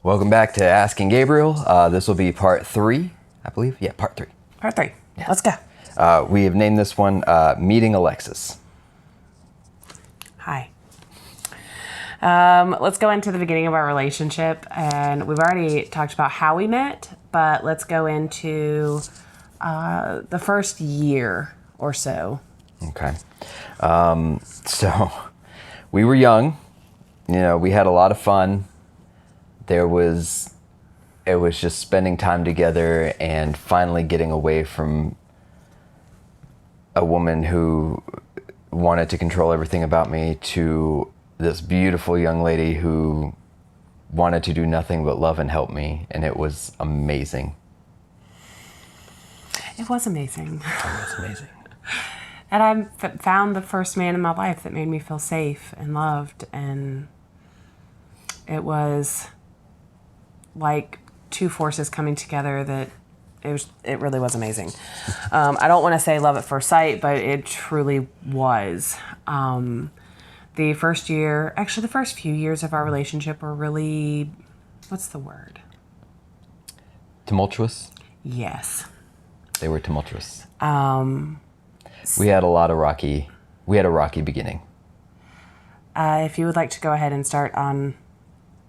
Welcome back to Asking Gabriel. This will be part 3, I believe. Yeah, part 3. Part 3. Yeah. Let's go. We have named this one Meeting Alexis. Hi. Let's go into the beginning of our relationship. And we've already talked about how we met, but let's go into the first year or so. Okay. So we were young. You know, we had a lot of fun. It was just spending time together and finally getting away from a woman who wanted to control everything about me to this beautiful young lady who wanted to do nothing but love and help me, and it was amazing. It was amazing. It was amazing. And I found the first man in my life that made me feel safe and loved, and it was like two forces coming together that it really was amazing. I don't want to say love at first sight, but it truly was. The first year, actually the first few years of our relationship were really, what's the word? Tumultuous? Yes. They were tumultuous. We had a rocky beginning. If you would like to go ahead and start on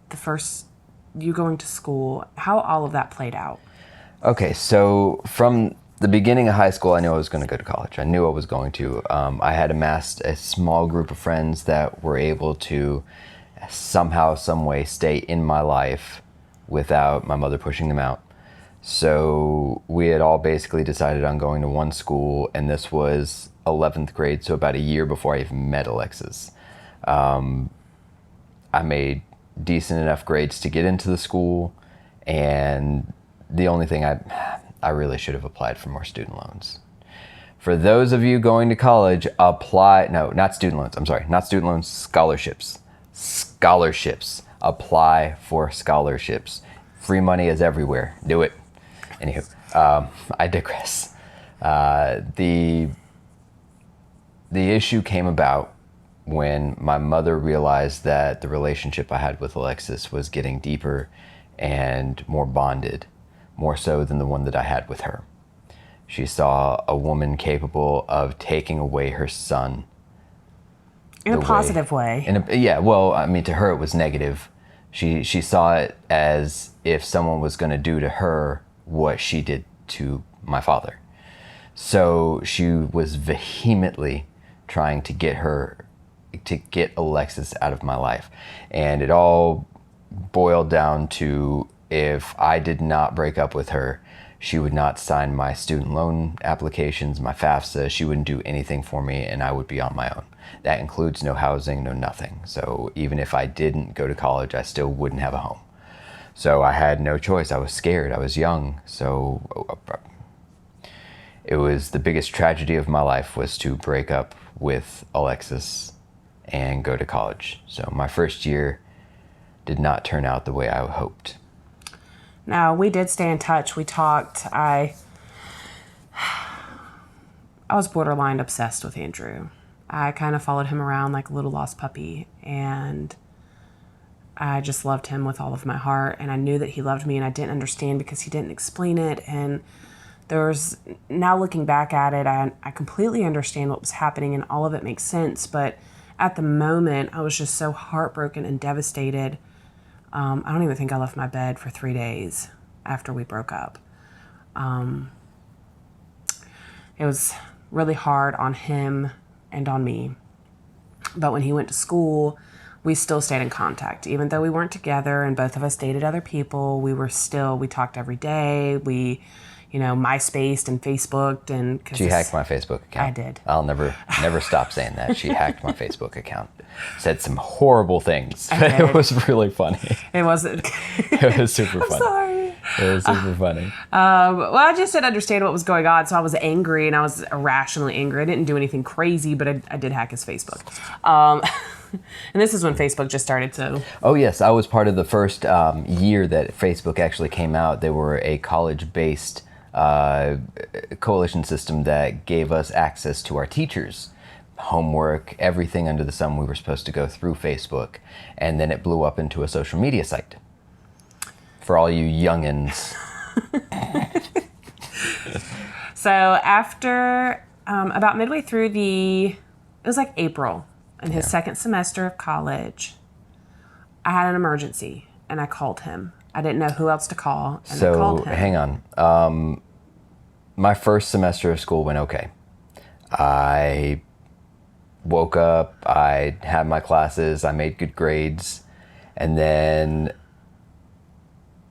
the first, you going to school, how all of that played out. Okay, so from the beginning of high school, I knew I was going to go to college. I knew I was going to. I had amassed a small group of friends that were able to somehow, some way stay in my life without my mother pushing them out. So we had all basically decided on going to one school, and this was 11th grade, so about a year before I even met Alexis. I made decent enough grades to get into the school, and the only thing I really should have applied for more student loans. For those of you going to college, not student loans, scholarships. Scholarships. Apply for scholarships. Free money is everywhere. Do it. Anywho, I digress. The issue came about when my mother realized that the relationship I had with Alexis was getting deeper and more bonded, more so than the one that I had with her. She saw a woman capable of taking away her son. In a positive way. To her it was negative. She saw it as if someone was going to do to her what she did to my father. So she was vehemently trying to get Alexis out of my life. And it all boiled down to, if I did not break up with her, she would not sign my student loan applications, my FAFSA. She wouldn't do anything for me, and I would be on my own. That includes no housing, no nothing. So even if I didn't go to college, I still wouldn't have a home. So I had no choice. I was scared. I was young. So it was the biggest tragedy of my life, was to break up with Alexis and go to college. So my first year did not turn out the way I hoped. Now, we did stay in touch. We talked. I was borderline obsessed with Andrew. I kind of followed him around like a little lost puppy, and I just loved him with all of my heart, and I knew that he loved me, and I didn't understand because he didn't explain it. And now looking back at it, I completely understand what was happening, and all of it makes sense. But at the moment, I was just so heartbroken and devastated. I don't even think I left my bed for 3 days after we broke up. It was really hard on him and on me. But when he went to school, we still stayed in contact. Even though we weren't together and both of us dated other people, we talked every day. We, MySpaced and Facebooked. And she hacked my Facebook account. I did. I'll never stop saying that. She hacked my Facebook account. Said some horrible things. It was really funny. It wasn't. It was super funny. I'm sorry. It was super funny. Well, I just didn't understand what was going on, so I was angry, and I was irrationally angry. I didn't do anything crazy, but I did hack his Facebook. And this is when Facebook just started to... Oh, yes. I was part of the first year that Facebook actually came out. They were a college-based coalition system that gave us access to our teachers. Homework, everything under the sun, we were supposed to go through Facebook. And then it blew up into a social media site. for all you youngins. So after about midway through it was like April in his second semester of college, I had an emergency and I called him. I didn't know who else to call, and I called him. Hang on. My first semester of school went okay. I woke up, I had my classes, I made good grades, and then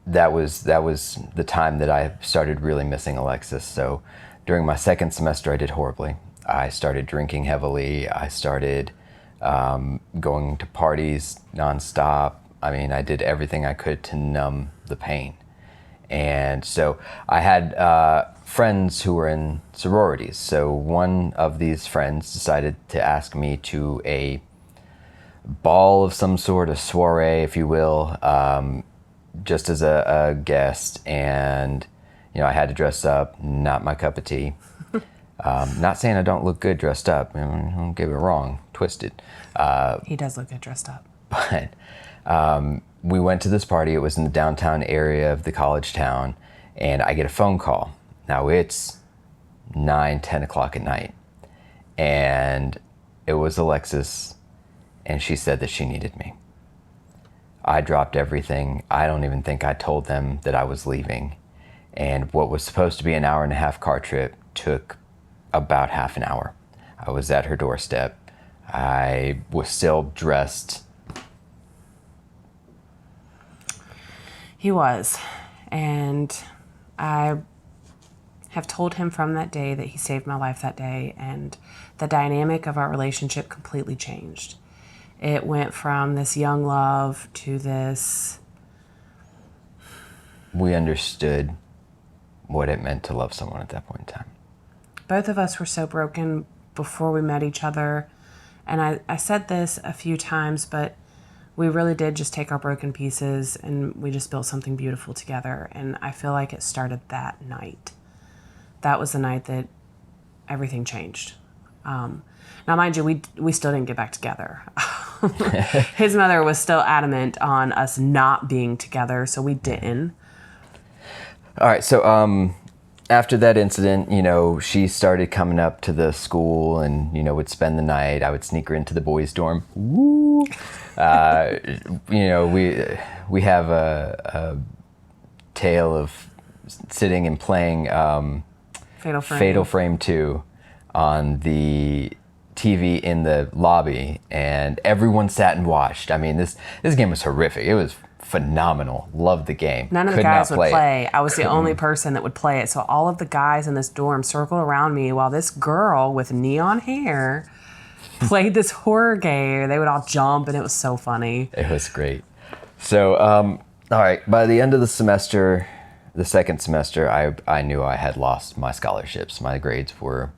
that was the time that I started really missing Alexis. So during my second semester, I did horribly. I started drinking heavily. I started going to parties nonstop. I mean, I did everything I could to numb the pain. And so I had friends who were in sororities. So one of these friends decided to ask me to a ball of some sort, a soiree, if you will, just as a guest. And, you know, I had to dress up, not my cup of tea. Not saying I don't look good dressed up. Don't get me wrong, twisted. He does look good dressed up. But we went to this party. It was in the downtown area of the college town, and I get a phone call. Now it's 9-10 o'clock at night, and it was Alexis, and she said that she needed me. I dropped everything. I don't even think I told them that I was leaving, and what was supposed to be an hour and a half car trip took about half an hour. I was at her doorstep. I was still dressed. He was. And I have told him from that day that he saved my life that day, and the dynamic of our relationship completely changed. It went from this young love to this... We understood what it meant to love someone at that point in time. Both of us were so broken before we met each other. And I said this a few times, but we really did just take our broken pieces and we just built something beautiful together. And I feel like it started that night. That was the night that everything changed. Now, mind you, we still didn't get back together. His mother was still adamant on us not being together, so we didn't. All right, so after that incident, you know, she started coming up to the school and, you know, would spend the night. I would sneak her into the boys' dorm. Woo! You know, we have a tale of sitting and playing Fatal Frame 2 on the TV in the lobby, and everyone sat and watched. I mean, this game was horrific. It was phenomenal. Loved the game. None of the guys would play. I was the only person that would play it. So all of the guys in this dorm circled around me while this girl with neon hair played this horror game. They would all jump, and it was so funny. It was great. So, all right, by the end of the semester, the second semester, I knew I had lost my scholarships. My grades were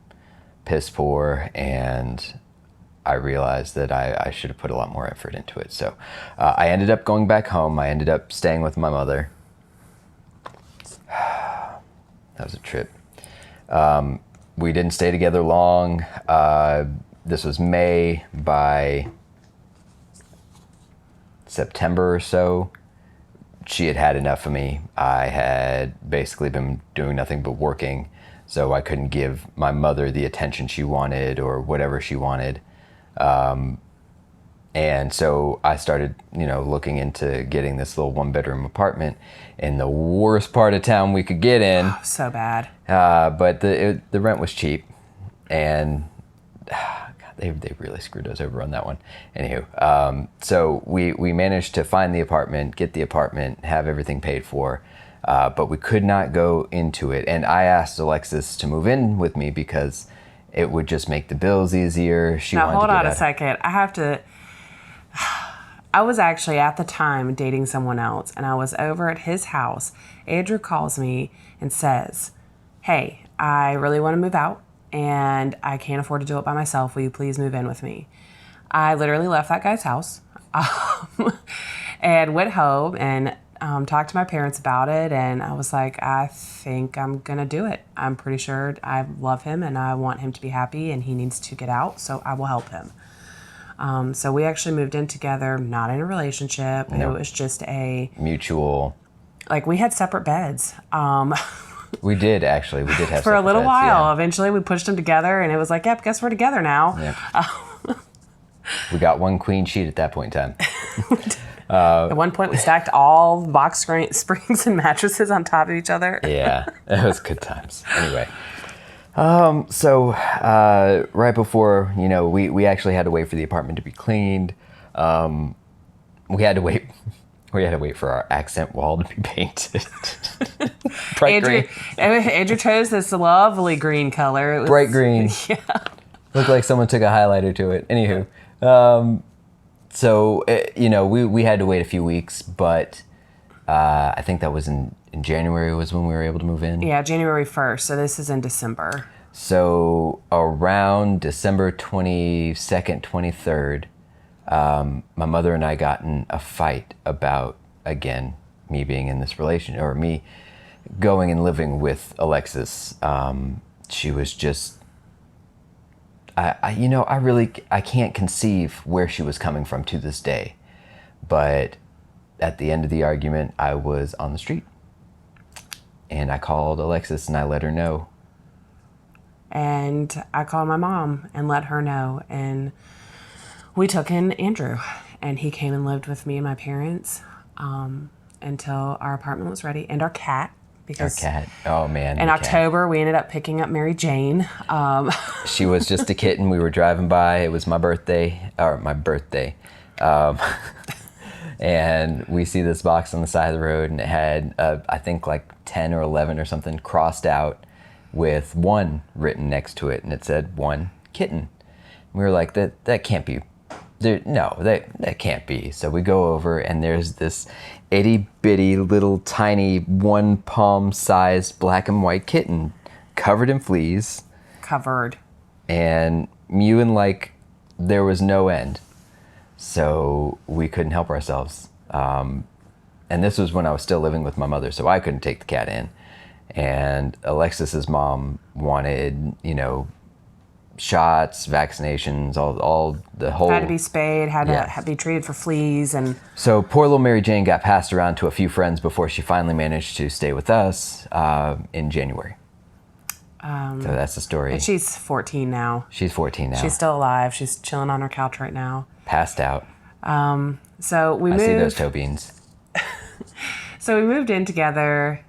piss poor, and I realized that I should have put a lot more effort into it. So I ended up going back home. I ended up staying with my mother. That was a trip. We didn't stay together long. This was May. By September or so, she had had enough of me. I had basically been doing nothing but working, so I couldn't give my mother the attention she wanted or whatever she wanted. And so I started, you know, looking into getting this little one-bedroom apartment in the worst part of town we could get in. Oh, so bad. But the rent was cheap, and God, they really screwed us over on that one. Anywho, so we managed to find the apartment, get the apartment, have everything paid for, but we could not go into it. And I asked Alexis to move in with me because it would just make the bills easier. Now, hold on a second. I was actually at the time dating someone else, and I was over at his house. Andrew calls me and says, "Hey, I really want to move out, and I can't afford to do it by myself. Will you please move in with me?" I literally left that guy's house and went home and talked to my parents about it, and I was like, I think I'm gonna do it. I'm pretty sure I love him and I want him to be happy, and he needs to get out, so I will help him. So we actually moved in together, not in a relationship. Nope. It was just a mutual Like, we had separate beds. We did, actually. We did have For a separate little beds, while. yeah. Eventually, we pushed them together, and it was like, yep, guess we're together now. Yep. We got one queen sheet at that point in time. At one point, we stacked all box springs and mattresses on top of each other. Yeah, it was good times. Anyway, so right before, we actually had to wait for the apartment to be cleaned. We had to wait. We had to wait for our accent wall to be painted. Bright green. Andrew chose this lovely green color. It was, Bright green. Yeah. Looked like someone took a highlighter to it. Anywho, we had to wait a few weeks, but I think that was in January was when we were able to move in. Yeah, January 1st. So this is in December. So around December 22nd, 23rd, my mother and I got in a fight about, again, me being in this relation, or me going and living with Alexis. She was just, I can't conceive where she was coming from to this day. But at the end of the argument, I was on the street. And I called Alexis and I let her know. And I called my mom and let her know. And we took in Andrew. And he came and lived with me and my parents until our apartment was ready. And our cat. Because our cat. Oh, man. In October, we ended up picking up Mary Jane. She was just a kitten. We were driving by. It was my birthday. And we see this box on the side of the road, and it had, I think, like 10 or 11 or something crossed out with 1 written next to it, and it said 1 kitten. We were like, that can't be. That can't be. So we go over, and there's this itty-bitty little tiny 1 palm-sized black and white kitten covered in fleas. Covered. And mewing like there was no end. So we couldn't help ourselves. And this was when I was still living with my mother, so I couldn't take the cat in. And Alexis's mom wanted, shots, vaccinations, all the whole... Had to be spayed, had to be treated for fleas. And so poor little Mary Jane got passed around to a few friends before she finally managed to stay with us in January. So that's the story. And she's 14 now. She's 14 now. She's still alive. She's chilling on her couch right now. Passed out. So we moved. I see those toe beans. So we moved in together,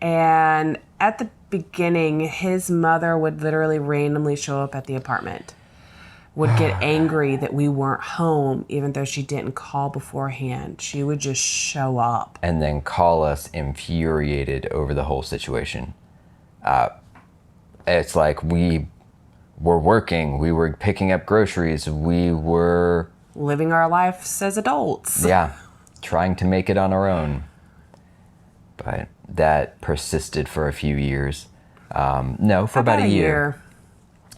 and at the beginning, his mother would literally randomly show up at the apartment. Would get angry that we weren't home, even though she didn't call beforehand. She would just show up. And then call us infuriated over the whole situation. It's like we were working, we were picking up groceries, we were... living our lives as adults. Yeah, trying to make it on our own. But that persisted for a few years. For about a year.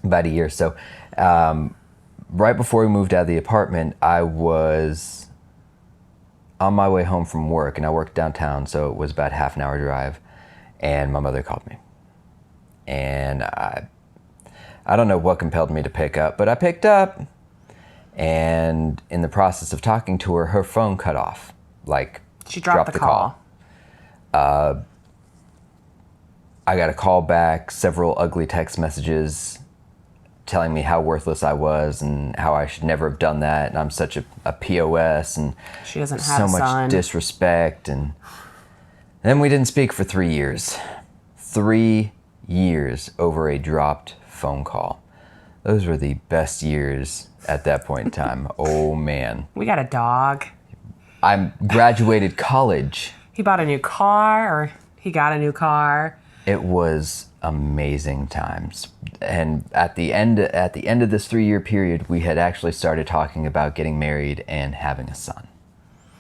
About a year. So right before we moved out of the apartment, I was on my way home from work, and I worked downtown, so it was about half an hour drive, and my mother called me. And I don't know what compelled me to pick up, but I picked up, and in the process of talking to her, her phone cut off. Like, she dropped the call. I got a call back, several ugly text messages telling me how worthless I was and how I should never have done that, and I'm such a POS, and she doesn't have so much disrespect. And then we didn't speak for 3 years. 3 years over a dropped phone call. Those were the best years at that point in time. Oh, man. We got a dog. I graduated college. He bought a new car, or he got a new car. It was amazing times. And at the end of this 3-year period, we had actually started talking about getting married and having a son,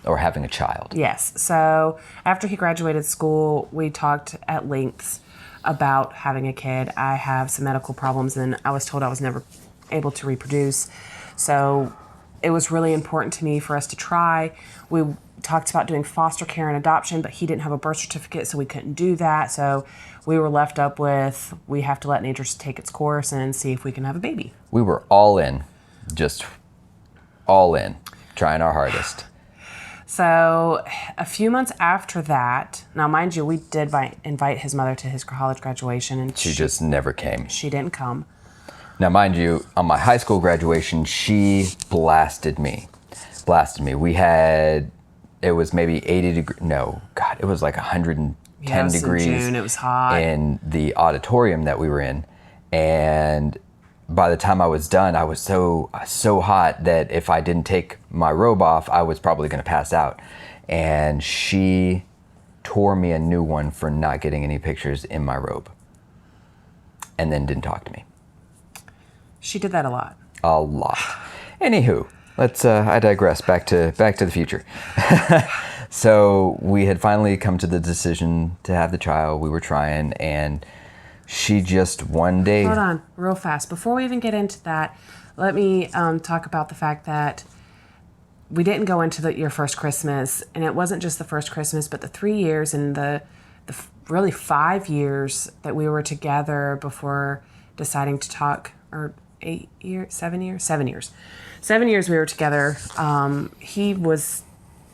or having a child. Yes. So after he graduated school, we talked at length about having a kid. I have some medical problems, and I was told I was never able to reproduce. So it was really important to me for us to try. We talked about doing foster care and adoption, but he didn't have a birth certificate, so we couldn't do that. So we were left up with, we have to let nature take its course and see if we can have a baby. We were all in, just all in, trying our hardest. So a few months after that, now mind you, we did invite his mother to his college graduation, and She just never came. she didn't come. Now, mind you, on my high school graduation, she blasted me. We had, it was maybe 80 degrees. No, God, it was like 110 Yeah, it was degrees. in June. It was hot. In the auditorium that we were in. And by the time I was done, I was so hot that if I didn't take my robe off, I was probably going to pass out. And she tore me a new one for not getting any pictures in my robe. And then didn't talk to me. She did that a lot. A lot. Anywho, let's. I digress. Back to the future. So we had finally come to the decision to have the child. We were trying, and she just one day. Hold on, real fast. Before we even get into that, let me talk about the fact that we didn't go into your first Christmas, and it wasn't just the first Christmas, but the 3 years and the really 5 years that we were together before deciding to talk, or 8 years, 7 years, 7 years. 7 years we were together. He was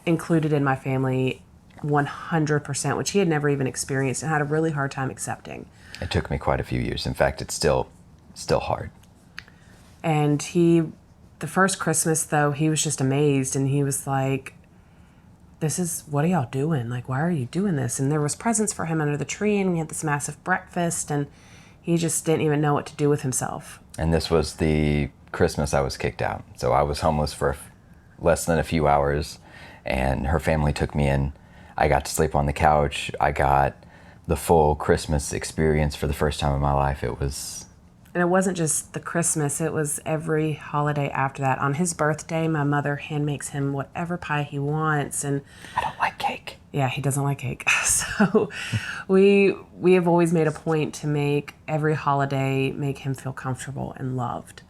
included in my family 100%, which he had never even experienced and had a really hard time accepting. It took me quite a few years. In fact, it's still hard. And the first Christmas though, he was just amazed, and he was like, what are y'all doing? Like, why are you doing this? And there was presents for him under the tree, and we had this massive breakfast, and he just didn't even know what to do with himself. And this was the Christmas I was kicked out. So I was homeless for less than a few hours, and her family took me in. I got to sleep on the couch. I got the full Christmas experience for the first time in my life. And it wasn't just the Christmas, it was every holiday after that. On his birthday, my mother hand makes him whatever pie he wants, and I don't like cake. Yeah, he doesn't like cake. So we have always made a point to make every holiday make him feel comfortable and loved.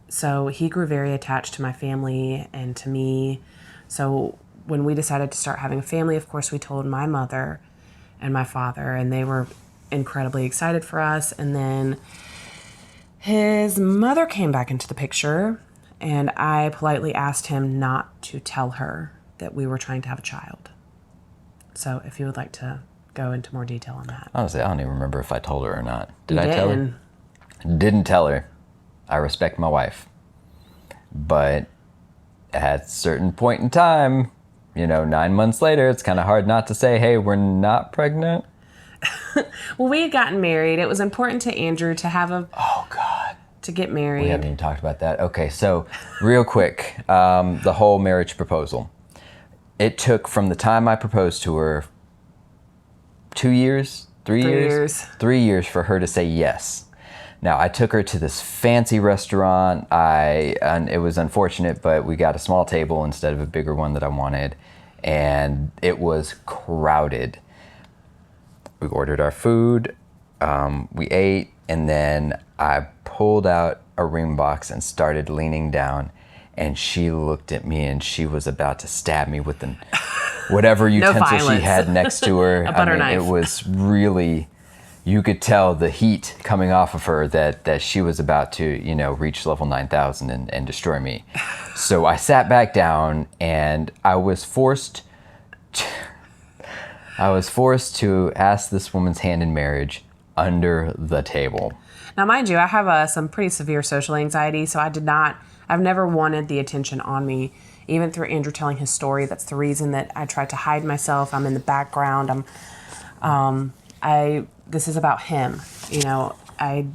So he grew very attached to my family and to me. So when we decided to start having a family, of course, we told my mother and my father, and they were incredibly excited for us. And then his mother came back into the picture, and I politely asked him not to tell her that we were trying to have a child. So if you would like to go into more detail on that. Honestly, I don't even remember if I told her or not. Did I tell her? Didn't tell her. I respect my wife. But at a certain point in time, 9 months later, it's kind of hard not to say, hey, we're not pregnant. Well, we had gotten married. It was important to Andrew to have Oh, God. to get married. We haven't even talked about that. Okay, so real quick, the whole marriage proposal. It took from the time I proposed to her 2 years, 3 years? 3 years for her to say yes. Now, I took her to this fancy restaurant. And it was unfortunate, but we got a small table instead of a bigger one that I wanted. And it was crowded. We ordered our food, we ate, and then I pulled out a ring box and started leaning down, and she looked at me and she was about to stab me with whatever utensil she had next to her. A butter knife. It was really, you could tell the heat coming off of her that she was about to, reach level 9,000 and destroy me. So I sat back down, and I was forced to ask this woman's hand in marriage under the table. Now, mind you, I have some pretty severe social anxiety, so I've never wanted the attention on me. Even through Andrew telling his story, that's the reason that I tried to hide myself. I'm in the background. This is about him. I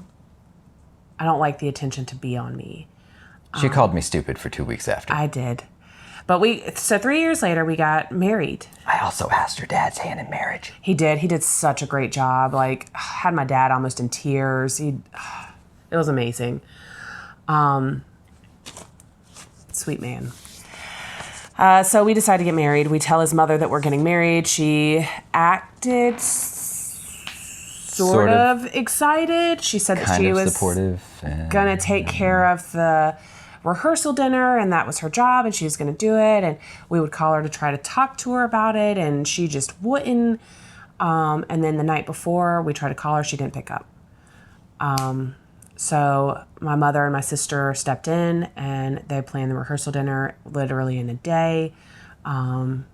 don't like the attention to be on me. She called me stupid for 2 weeks after. I did. But so 3 years later, we got married. I also asked her dad's hand in marriage. He did. He did such a great job. Like, had my dad almost in tears. It was amazing. Sweet man. So we decided to get married. We tell his mother that we're getting married. She acted sort of excited. She said that she was supportive going to take care of the rehearsal dinner, and that was her job, and she was going to do it, and we would call her to try to talk to her about it, and she just wouldn't. And then the night before, we tried to call her, she didn't pick up. So my mother and my sister stepped in, and they planned the rehearsal dinner literally in a day. And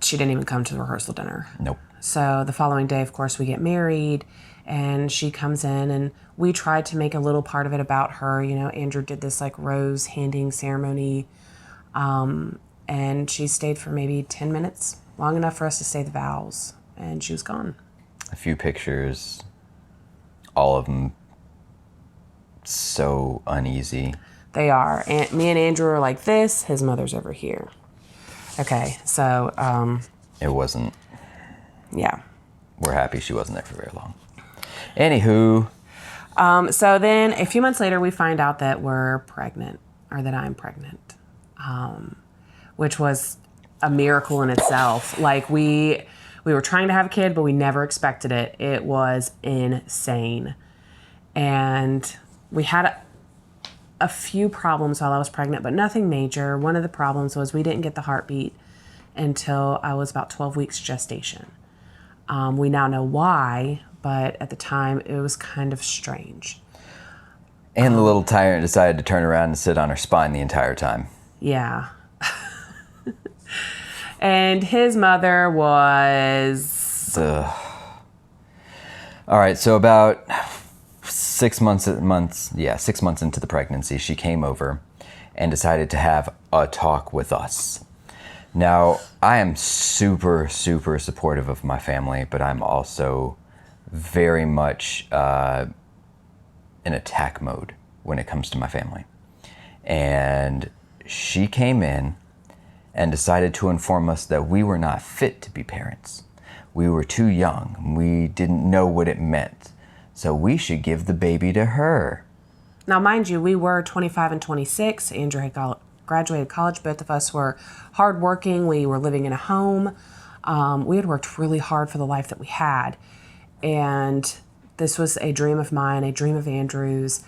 she didn't even come to the rehearsal dinner. Nope. So the following day, of course, we get married, and she comes in, and we tried to make a little part of it about her. You know, Andrew did this like rose handing ceremony, and she stayed for maybe 10 minutes, long enough for us to say the vows, and she was gone. A few pictures, all of them so uneasy. They are. And me and Andrew are like this. His mother's over here. Okay, so It wasn't. yeah. We're happy she wasn't there for very long. Anywho. So then a few months later, we find out that we're pregnant, or that I'm pregnant, which was a miracle in itself. Like we were trying to have a kid, but we never expected it. It was insane. And we had a few problems while I was pregnant, but nothing major. One of the problems was we didn't get the heartbeat until I was about 12 weeks gestation. We now know why, but at the time it was kind of strange. And the little tyrant decided to turn around and sit on her spine the entire time. Yeah. And his mother was... All right, so about 6 months into the pregnancy, she came over and decided to have a talk with us. Now, I am super, super supportive of my family, but I'm also very much in attack mode when it comes to my family. And she came in and decided to inform us that we were not fit to be parents. We were too young. We didn't know what it meant. So we should give the baby to her. Now, mind you, we were 25 and 26. Andrew had graduated college. Both of us were hardworking. We were living in a home. We had worked really hard for the life that we had. And this was a dream of mine, a dream of Andrew's.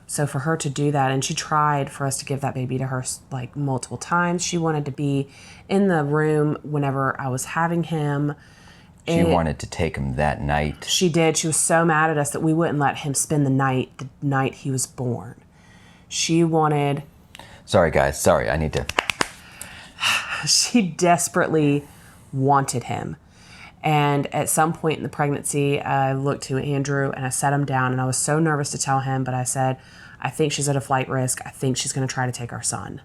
So for her to do that, and she tried for us to give that baby to her like multiple times. She wanted to be in the room whenever I was having him. She wanted to take him that night. She did. She was so mad at us that we wouldn't let him spend the night he was born. She wanted... Sorry, guys. Sorry, I need to... She desperately wanted him. And at some point in the pregnancy, I looked to Andrew and I sat him down, and I was so nervous to tell him, but I said, I think she's at a flight risk. I think she's going to try to take our son.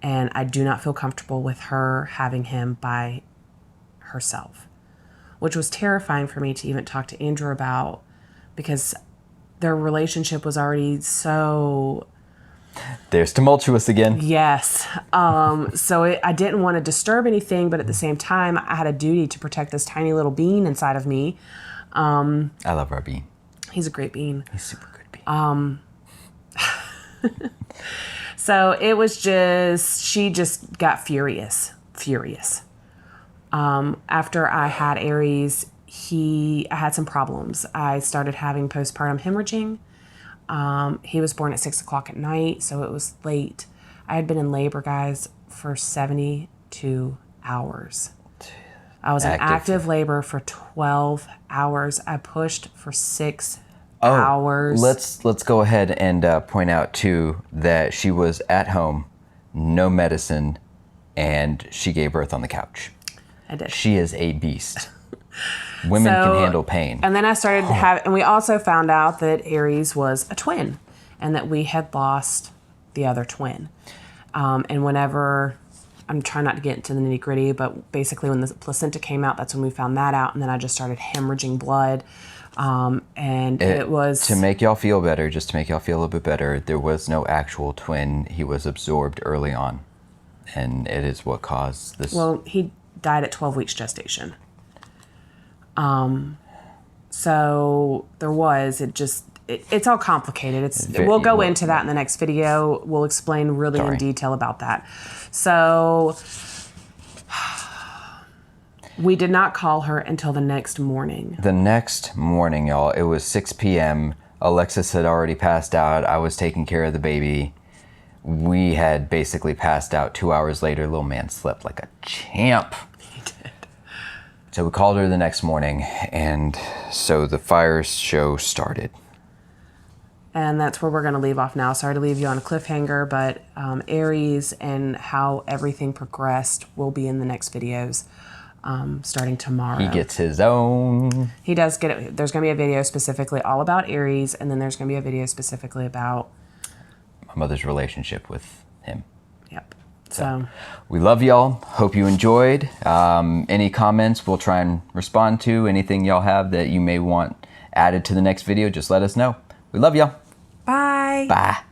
And I do not feel comfortable with her having him by herself, which was terrifying for me to even talk to Andrew about, because their relationship was already so... There's tumultuous again. Yes. So I didn't want to disturb anything, but at the same time, I had a duty to protect this tiny little bean inside of me. I love our bean. He's a great bean. He's super good bean. So it was just, she just got furious. After I had Aries, I had some problems. I started having postpartum hemorrhaging. He was born at 6 o'clock at night, so it was late. I had been in labor, guys, for 72 hours. I was in active labor for 12 hours. I pushed for 6 hours. Let's go ahead and point out, too, that she was at home, no medicine, and she gave birth on the couch. I did. She is a beast. Women can handle pain. And then I started to have, and we also found out that Aries was a twin, and that we had lost the other twin. And whenever, I'm trying not to get into the nitty gritty, but basically when the placenta came out, that's when we found that out. And then I just started hemorrhaging blood. And it was... To make y'all feel better, just to make y'all feel a little bit better, there was no actual twin. He was absorbed early on. And it is what caused this. Well, he died at 12 weeks gestation. So there was, it's all complicated. We'll go into that in the next video. We'll explain really in detail about that. So we did not call her until the next morning. The next morning, y'all, it was 6 p.m. Alexis had already passed out. I was taking care of the baby. We had basically passed out. 2 hours later, little man slept like a champ. He did. So we called her the next morning, and so the fire show started. And that's where we're going to leave off now. Sorry to leave you on a cliffhanger, but Aries and how everything progressed will be in the next videos starting tomorrow. He gets his own. He does get it. There's going to be a video specifically all about Aries, and then there's going to be a video specifically about my mother's relationship with him. Yep. So we love y'all. Hope you enjoyed. Any comments we'll try and respond to. Anything y'all have that you may want added to the next video, just let us know. We love y'all. bye. Bye.